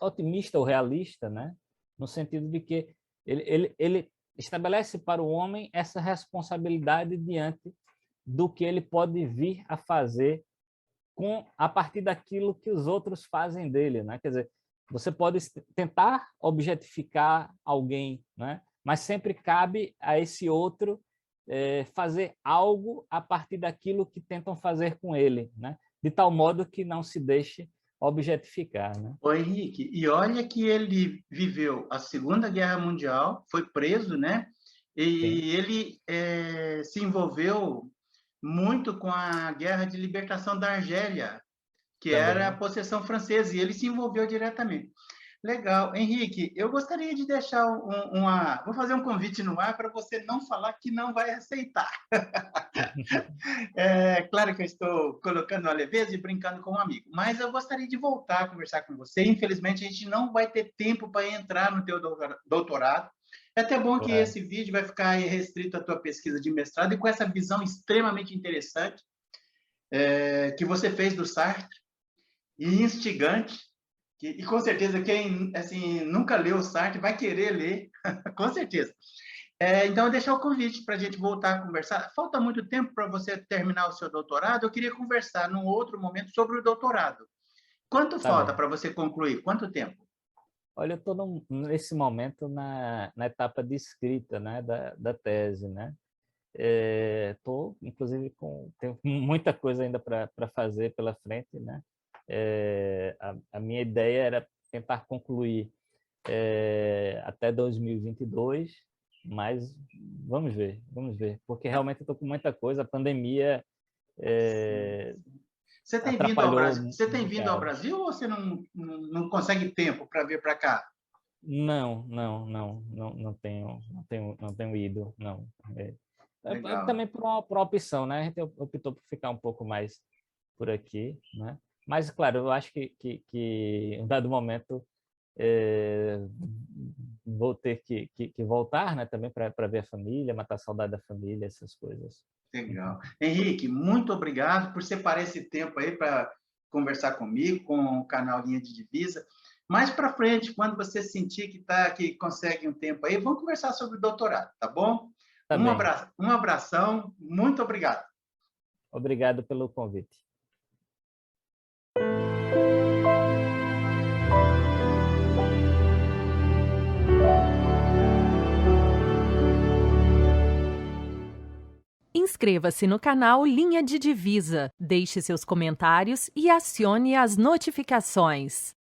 otimista ou realista, né? No sentido de que ele estabelece para o homem essa responsabilidade diante do que ele pode vir a fazer a partir daquilo que os outros fazem dele, né? Quer dizer, você pode tentar objetificar alguém, né? Mas sempre cabe a esse outro fazer algo a partir daquilo que tentam fazer com ele, né? De tal modo que não se deixe objetificar, né? Ô, Henrique, e olha que ele viveu a Segunda Guerra Mundial, foi preso, né? Sim, E ele se envolveu muito com a Guerra de Libertação da Argélia, que era a também. possessão francesa, e ele se envolveu diretamente. Legal. Henrique, eu gostaria de deixar uma... Vou fazer um convite no ar para você não falar que não vai aceitar. É claro que eu estou colocando a leveza e brincando com um amigo, mas eu gostaria de voltar a conversar com você. Infelizmente, a gente não vai ter tempo para entrar no teu doutorado. É até bom que Claro. esse vídeo vai ficar restrito à tua pesquisa de mestrado e com essa visão extremamente interessante que você fez do Sartre e instigante, e com certeza quem assim, nunca leu o Sartre vai querer ler, com certeza. Então, eu deixar o convite para a gente voltar a conversar. Falta muito tempo para você terminar o seu doutorado. Eu queria conversar num outro momento sobre o doutorado. Quanto Tá falta bem. para você concluir? Quanto tempo? Olha, eu estou nesse momento na etapa de escrita, né, da tese, né? Inclusive, tenho muita coisa ainda para fazer pela frente, né? A minha ideia era tentar concluir até 2022, mas vamos ver, porque realmente eu estou com muita coisa, a pandemia Sim. Você tem vindo ao atrapalhou Brasil? Você tem um vindo ao bocado. Brasil ou você não consegue tempo para vir para cá? Não tenho ido, não. Legal. Também por uma opção, né? A gente optou por ficar um pouco mais por aqui, né? Mas, claro, eu acho que em um dado momento é, vou ter que voltar, né? Também para ver a família, matar a saudade da família, essas coisas. Legal. Henrique, muito obrigado por separar esse tempo aí para conversar comigo, com o canal Linha de Divisa. Mais para frente, quando você sentir que consegue um tempo aí, vamos conversar sobre o doutorado, tá bom? Tá bem. Um abração, muito obrigado. Obrigado pelo convite. Inscreva-se no canal Linha de Divisa, deixe seus comentários e acione as notificações.